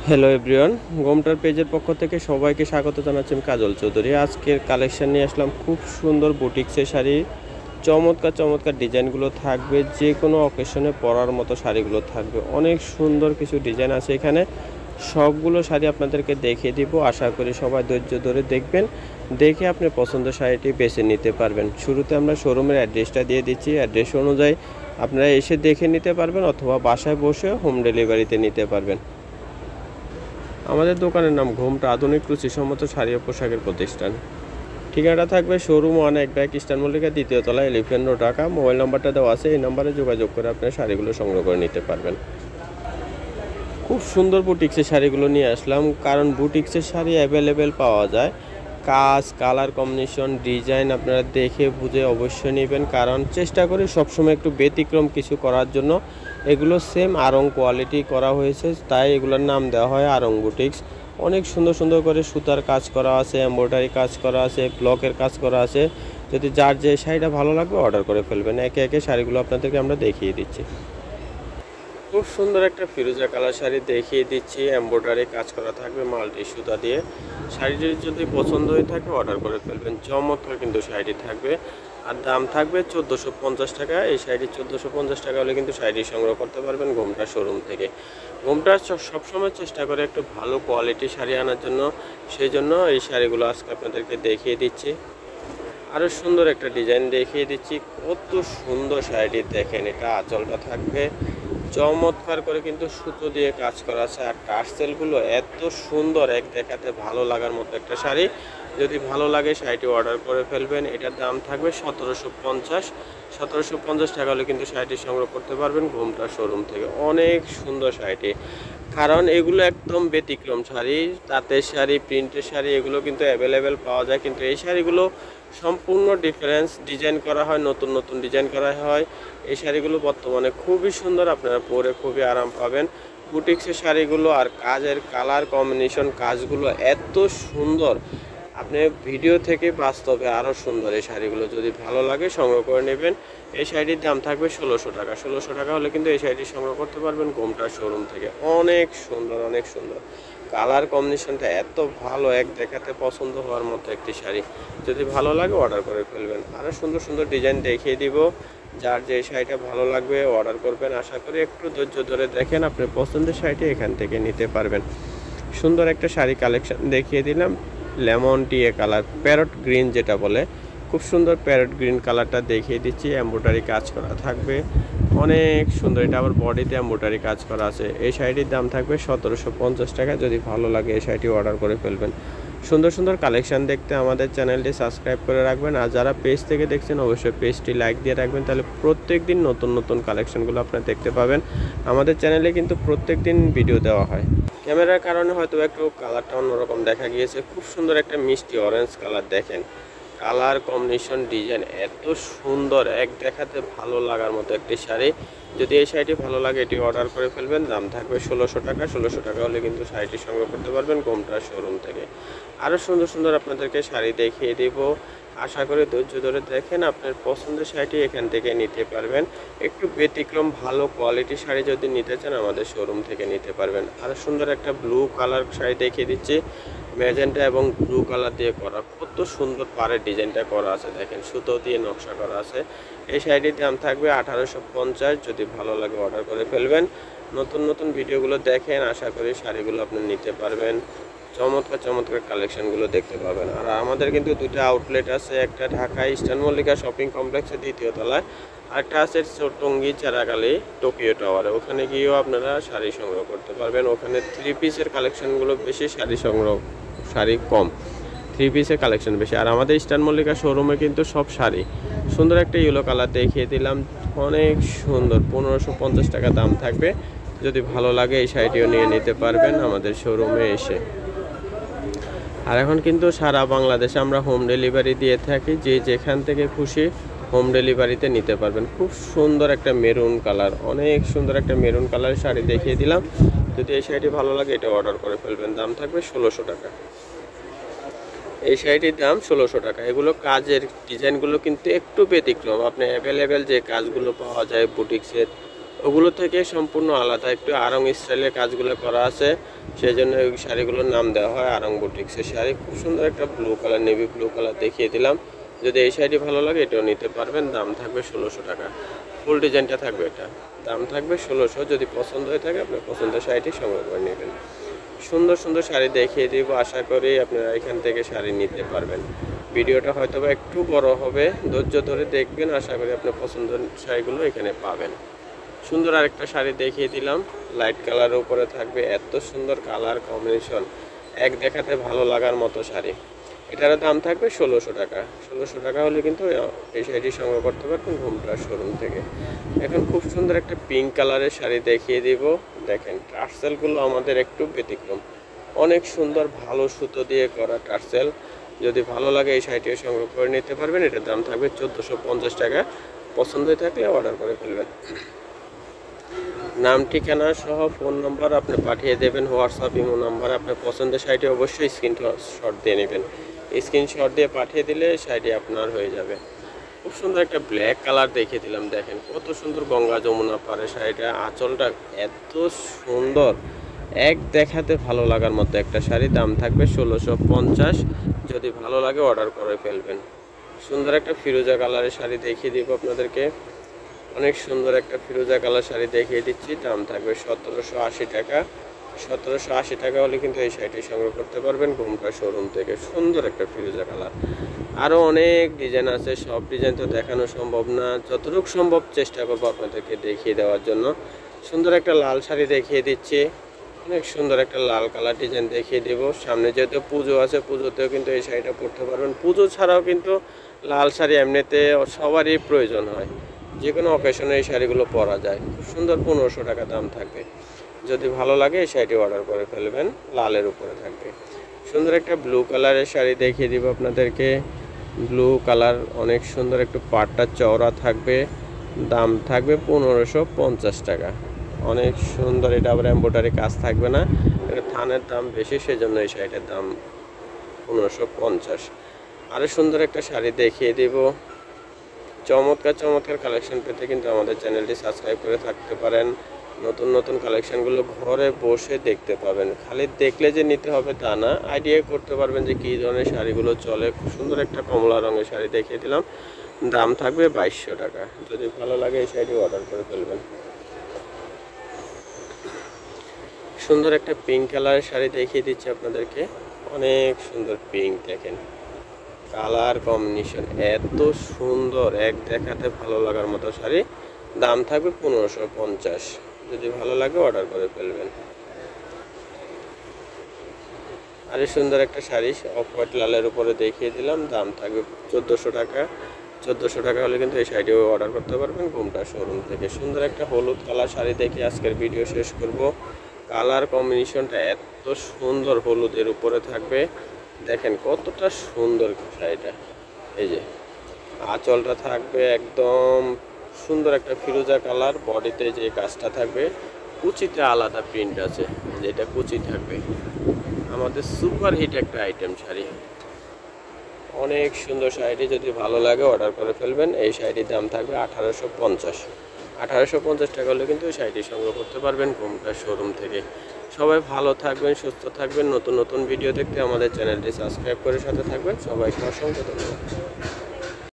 Hello everyone, গোমটার পেজের পক্ষ থেকে সবাইকে স্বাগত জানাচ্ছি। আমি কাজল চৌধুরী। আজকের কালেকশন নিয়ে আসলাম খুব সুন্দর বুটিক্সের শাড়ি। চমৎকার চমৎকার ডিজাইনগুলো থাকবে, যে কোনো অকেশনে পরার মতো শাড়িগুলো থাকবে। অনেক সুন্দর কিছু ডিজাইন আছে এখানে, সবগুলো শাড়ি আপনাদেরকে দেখিয়ে দিব। আশা করি সবাই ধৈর্য ধরে দেখবেন, দেখে আপনি পছন্দের শাড়িটি বেছে নিতে পারবেন। শুরুতে আমরা শোরুমের অ্যাড্রেসটা দিয়ে দিচ্ছি। অ্যাড্রেস অনুযায়ী আপনারা এসে দেখে নিতে পারবেন অথবা বাসায় বসে হোম ডেলিভারিতে নিতে পারবেন। আমাদের দোকানের নাম ঘোমটা আধুনিক রুচিসম্মত শাড়ি ও পোশাকের প্রতিষ্ঠান। ঠিকানাটা থাকবে শোরুম 1 ইস্টার্ন মল্লিকা, দ্বিতীয় তলা, এলিফ্যান্ট রোড, ঢাকা। মোবাইল নাম্বারটা দেওয়া আছে, এই নাম্বারে যোগাযোগ করে আপনার শাড়িগুলো সংগ্রহ করে নিতে পারবেন। খুব সুন্দর বুটিক্সের শাড়িগুলো নিয়ে আসলাম, কারণ বুটিক্সের শাড়ি অ্যাভেলেবেল পাওয়া যায়। কাজ, কালার কম্বিনেশন, ডিজাইন আপনারা দেখে বুঝে অবশ্যই নেবেন, কারণ চেষ্টা করি সবসময় একটু ব্যতিক্রম কিছু করার জন্য। এগুলো সেম আড়ং কোয়ালিটি করা হয়েছে, তাই এগুলোর নাম দেওয়া হয় আড়ং বুটিক্স। অনেক সুন্দর সুন্দর করে সুতার কাজ করা আছে, এমব্রয়ডারি কাজ করা আছে, ব্লকের কাজ করা আছে। যদি যার যে শাড়িটা ভালো লাগবে অর্ডার করে ফেলবেন। একে একে শাড়িগুলো আপনাদেরকে আমরা দেখিয়ে দিচ্ছি। খুব সুন্দর একটা ফিরোজা কালার শাড়ি দেখিয়ে দিচ্ছি, এমব্রয়ডারি কাজ করা থাকবে মাল্টি সুতা দিয়ে। শাড়িটি যদি পছন্দ হয়ে থাকে অর্ডার করে ফেলবেন। চমৎকার কিন্তু শাড়িটি থাকবে, আর দাম থাকবে 1450 টাকা। এই শাড়িটি 1450 টাকা হলে কিন্তু শাড়িটি সংগ্রহ করতে পারবেন ঘোমটা শোরুম থেকে। ঘোমটা সবসময় চেষ্টা করে একটু ভালো কোয়ালিটি শাড়ি আনার জন্য, সেই জন্য এই শাড়িগুলো আজকে আপনাদেরকে দেখিয়ে দিচ্ছি। আরও সুন্দর একটা ডিজাইন দেখিয়ে দিচ্ছি। কত সুন্দর শাড়িটি দেখেন, এটা আঁচলটা থাকবে চমৎকার করে কিন্তু সুতো দিয়ে কাজ করা আছে, আর টার্সেলগুলো এত সুন্দর, এক দেখাতে ভালো লাগার মতো একটা শাড়ি। যদি ভালো লাগে শাড়িটি অর্ডার করে ফেলবেন। এটার দাম থাকবে 1750 টাকা হলে কিন্তু শাড়িটি সংগ্রহ করতে পারবেন ঘোমটা শোরুম থেকে। অনেক সুন্দর শাড়িটি, কারণ এগুলো একদম ব্যতিক্রম শাড়ি। তাঁতের শাড়ি, প্রিন্টের শাড়ি এগুলো কিন্তু অ্যাভেলেবেল পাওয়া যায়, কিন্তু এই শাড়িগুলো সম্পূর্ণ ডিফারেন্স ডিজাইন করা হয়, নতুন নতুন ডিজাইন করা হয়। এই শাড়িগুলো বর্তমানে খুবই সুন্দর, আপনারা পরে খুবই আরাম পাবেন। বুটিক্সের শাড়িগুলো আর কাজের কালার কম্বিনেশন কাজগুলো এত সুন্দর, আপনি ভিডিও থেকে বাস্তবে আরও সুন্দর। এই শাড়িগুলো যদি ভালো লাগে সংগ্রহ করে নেবেন। এই শাড়িটির দাম থাকবে 1600 টাকা। 1600 টাকা হলে কিন্তু এই শাড়িটি সংগ্রহ করতে পারবেন ঘোমটা শোরুম থেকে। অনেক সুন্দর, অনেক সুন্দর কালার কম্বিনেশনটা এত ভালো, এক দেখাতে পছন্দ হওয়ার মতো একটি শাড়ি। যদি ভালো লাগে অর্ডার করে ফেলবেন। আরও সুন্দর সুন্দর ডিজাইন দেখিয়ে দিব, যার যে শাড়িটা ভালো লাগবে অর্ডার করবেন। আশা করি একটু ধৈর্য ধরে দেখেন, আপনার পছন্দের শাড়িটি এখান থেকে নিতে পারবেন। সুন্দর একটা শাড়ি কালেকশন দেখিয়ে দিলাম, লেমন টিয়ে কালার, প্যারট গ্রিন যেটা বলে, খুব সুন্দর প্যারট গ্রিন কালারটা দেখিয়ে দিচ্ছি। এমব্রয়ডারি কাজ করা থাকবে, অনেক সুন্দর। এটা আবার বডিতে এমব্রয়ডারি কাজ করা আছে। এই শাড়িটির দাম থাকবে 1750 টাকা। যদি ভালো লাগে এই শাড়িটি অর্ডার করে ফেলবেন। সুন্দর সুন্দর কালেকশান দেখতে আমাদের চ্যানেলটি সাবস্ক্রাইব করে রাখবেন, আর যারা পেজ থেকে দেখছেন অবশ্যই পেজটি লাইক দিয়ে রাখবেন, তাহলে প্রত্যেক দিন নতুন নতুন কালেকশানগুলো আপনারা দেখতে পাবেন। আমাদের চ্যানেলে কিন্তু প্রত্যেক দিন ভিডিও দেওয়া হয়। ক্যামেরার কারণে হয়তো একটু কালারটা অন্যরকম দেখা গিয়েছে। খুব সুন্দর একটা মিষ্টি অরেঞ্জ কালার দেখেন, কালার কম্বিনেশন ডিজাইন এত সুন্দর, এক দেখাতে ভালো লাগার মতো একটি শাড়ি। যদি এই শাড়িটি ভালো লাগে এটি অর্ডার করে ফেলবেন। দাম থাকবে 1600 টাকা। 1600 টাকা হলে কিন্তু শাড়িটি সংগ্রহ করতে পারবেন ঘোমটা শোরুম থেকে। আরও সুন্দর সুন্দর আপনাদেরকে শাড়ি দেখিয়ে দিব। আশা করি ধৈর্য ধরে দেখেন, আপনার পছন্দের শাড়িটি এখান থেকে নিতে পারবেন। একটু ব্যতিক্রম ভালো কোয়ালিটির শাড়ি যদি নিতে চান আমাদের শোরুম থেকে নিতে পারবেন। আরও সুন্দর একটা ব্লু কালার শাড়ি দেখিয়ে দিচ্ছি, ম্যাজেন্টা এবং ব্লু কালার দিয়ে করা। কত সুন্দর পাড়ের ডিজাইনটা করা আছে দেখেন, সুতো দিয়ে নকশা করা আছে। এই শাড়িটির দাম থাকবে 1850। যদি ভালো লাগে অর্ডার করে ফেলবেন। নতুন নতুন ভিডিওগুলো দেখেন, আশা করি শাড়িগুলো আপনি নিতে পারবেন। চমৎকার চমৎকার কালেকশনগুলো দেখতে পাবেন। আর আমাদের কিন্তু দুটো আউটলেট আছে, একটা ঢাকা ইস্টার্ন মল্লিকা শপিং কমপ্লেক্সের দ্বিতীয় তলায়, আরেকটা আছে টঙ্গী চারাকালি টোকিও টাওয়ারে। ওখানে গিয়েও আপনারা শাড়ি সংগ্রহ করতে পারবেন। ওখানে 3 পিসের কালেকশনগুলো বেশি, শাড়ি কম, 3 পিসের কালেকশন বেশি। আর আমাদের ইস্টার্ন মল্লিকা শোরুমে কিন্তু সব শাড়ি। সুন্দর একটা ইয়েলো কালার দেখিয়ে দিলাম, অনেক সুন্দর, 1550 টাকা দাম থাকবে। যদি ভালো লাগে এই শাড়িটিও নিয়ে নিতে পারবেন আমাদের শোরুমে এসে। আর এখন কিন্তু সারা বাংলাদেশে আমরা হোম ডেলিভারি দিয়ে থাকি, যে যেখান থেকে খুশি হোম ডেলিভারিতে নিতে পারবেন। খুব সুন্দর একটা মেরুন কালার, অনেক সুন্দর একটা মেরুন কালারের শাড়ি দেখিয়ে দিলাম। যদি এই শাড়িটি ভালো লাগে এটা অর্ডার করে ফেলবেন। দাম থাকবে 1600 টাকা। এই শাড়িটির দাম 1600 টাকা। এগুলো কাজের ডিজাইনগুলো কিন্তু একটু ব্যতিক্রম, আপনি অ্যাভেলেবেল যে কাজগুলো পাওয়া যায় বুটিক্সের ওগুলো থেকে সম্পূর্ণ আলাদা, একটু আড়ং স্টাইলের কাজগুলো করা আছে, সেই জন্য ওই শাড়িগুলোর নাম দেওয়া হয় আড়ং বুটিক্সের শাড়ি। খুব সুন্দর একটা blue colour, navy blue colour দেখিয়ে দিলাম। যদি এই শাড়িটি ভালো লাগে এটাও নিতে পারবেন, দাম থাকবে 1600 টাকা। ফুল ডিজাইনটা থাকবে, এটা দাম থাকবে 1600। যদি পছন্দ হয়ে থাকে আপনার পছন্দের শাড়িটি সংগ্রহ করে নেবেন। সুন্দর সুন্দর শাড়ি দেখিয়ে দিব, আশা করি আপনারা এখান থেকে শাড়ি নিতে পারবেন। ভিডিওটা হয়তো বা একটু বড় হবে, ধৈর্য ধরে দেখবেন, আশা করি আপনার পছন্দের শাড়িগুলো এখানে পাবেন। সুন্দর আরেকটা শাড়ি দেখিয়ে দিলাম, লাইট কালারের উপরে থাকবে, এত সুন্দর কালার কম্বিনেশন, এক দেখাতে ভালো লাগার মতো শাড়ি। এটার দাম থাকবে 1600 টাকা। 1600 টাকা হলে কিন্তু এই শাড়িটি সংগ্রহ করতে পারবেন ঘুমটা শোরুম থেকে। এখন খুব সুন্দর একটা পিঙ্ক কালারের শাড়ি দেখিয়ে দিব। দেখেন টার্সেলগুলো আমাদের একটু ব্যতিক্রম, অনেক সুন্দর ভালো সুতো দিয়ে করা টার্সেল। যদি ভালো লাগে এই শাড়িটিও সংগ্রহ করে নিতে পারবেন। এটার দাম থাকবে 1450 টাকা। পছন্দ হয়ে থাকলে অর্ডার করে ফেলবেন। নাম ঠিকানা সহ ফোন নম্বর আপনি পাঠিয়ে দেবেন হোয়াটসঅ্যাপ ইমো নাম্বার। আপনার পছন্দের শাড়িটি অবশ্যই স্ক্রিনশট দিয়ে নেবেন, স্ক্রিনশট দিয়ে পাঠিয়ে দিলে শাড়িটি আপনার হয়ে যাবে। খুব সুন্দর একটা ব্ল্যাক কালার দেখিয়ে দিলাম, দেখেন কত সুন্দর গঙ্গা যমুনা পাড়ে শাড়িটা, আঁচলটা এত সুন্দর, এক দেখাতে ভালো লাগার মতো একটা শাড়ি। দাম থাকবে 1650। যদি ভালো লাগে অর্ডার করে ফেলবেন। সুন্দর একটা ফিরোজা কালারের শাড়ি দেখিয়ে দিব আপনাদেরকে, অনেক সুন্দর একটা ফিরোজা কালার শাড়ি দেখিয়ে দিচ্ছি। দাম থাকবে 1780 টাকা। 1780 টাকা হলে কিন্তু এই শাড়িটি সংগ্রহ করতে পারবেন ঘুমটা শোরুম থেকে। সুন্দর একটা ফিরোজা কালার, আরও অনেক ডিজাইন আছে, সব ডিজাইন তো দেখানো সম্ভব না, যতটুকু সম্ভব চেষ্টা করবো আপনাদেরকে দেখিয়ে দেওয়ার জন্য। সুন্দর একটা লাল শাড়ি দেখিয়ে দিচ্ছি, অনেক সুন্দর একটা লাল কালার ডিজাইন দেখিয়ে দেব। সামনে যেহেতু পুজো আছে, পুজোতেও কিন্তু এই শাড়িটা পরতে পারবেন। পুজো ছাড়াও কিন্তু লাল শাড়ি এমনিতে সবারই প্রয়োজন হয়, যে কোনো অকেশনে এই শাড়িগুলো পরা যায়। খুব সুন্দর, 1500 টাকা দাম থাকবে। যদি ভালো লাগে এই শাড়িটি অর্ডার করে ফেলবেন, লালের উপরে থাকবে। সুন্দর একটা ব্লু কালারের শাড়ি দেখিয়ে দিব আপনাদেরকে, ব্লু কালার, অনেক সুন্দর, একটু পাটটা চওড়া থাকবে, দাম থাকবে 1550 টাকা। অনেক সুন্দর, এটা আবার এমব্রয়ডারি কাজ থাকবে না, এটা থানের দাম বেশি, সেজন্য এই শাড়িটার দাম 1550। আরও সুন্দর একটা শাড়ি দেখিয়ে দিব। চমৎকার চমৎকার কালেকশন পেতে কিন্তু আমাদের চ্যানেলটি সাবস্ক্রাইব করে থাকতে পারেন। নতুন নতুন কালেকশানগুলো ঘরে বসে দেখতে পাবেন, খালি দেখলে যে নিতে হবে তা না, আইডিয়া করতে পারবেন যে কী ধরনের শাড়িগুলো চলে। খুব সুন্দর একটা কমলা রঙের শাড়ি দেখিয়ে দিলাম, দাম থাকবে 2200 টাকা। যদি ভালো লাগে এই শাড়িটি অর্ডার করে ফেলবেন। সুন্দর একটা পিঙ্ক কালারের শাড়ি দেখিয়ে দিচ্ছি আপনাদেরকে, অনেক সুন্দর পিঙ্ক, দেখেন কালার কম্বিনেশন এত সুন্দর, এক দেখাতে ভালো লাগার মতো শাড়ি। দাম থাকবে 1550। যদি ভালো লাগে অর্ডার করে ফেলবেন। আর এই সুন্দর একটা শাড়ি অফ হোয়াইট লালের উপরে দেখিয়ে দিলাম, দাম থাকবে 1400 টাকা। 1400 টাকা হলে কিন্তু এই শাড়িও অর্ডার করতে পারবেন ঘুমটা শোরুম থেকে। সুন্দর একটা হলুদ কালার শাড়ি দেখে আজকের ভিডিও শেষ করব। কালার কম্বিনেশনটা এত সুন্দর, হলুদের উপরে থাকবে, দেখেন কতটা সুন্দর শাড়িটা। এই যে আঁচলটা থাকবে একদম সুন্দর একটা ফিরোজা কালার, বডিতে যে কাজটা থাকবে, কুচিতে আলাদা প্রিন্ট আছে, যেটা কুচি থাকবে। আমাদের সুপার হিট একটা আইটেম শাড়ি, অনেক সুন্দর শাড়িটি। যদি ভালো লাগে অর্ডার করে ফেলবেন। এই শাড়িটির দাম থাকবে 1850। 1850 টাকা হলে কিন্তু এই শাড়িটি সংগ্রহ করতে পারবেন ঘুমটা শোরুম থেকে। সবাই ভালো থাকবেন, সুস্থ থাকবেন। নতুন নতুন ভিডিও দেখতে আমাদের চ্যানেলটি সাবস্ক্রাইব করে সাথে থাকবেন। সবাইকে অসংখ্য ধন্যবাদ।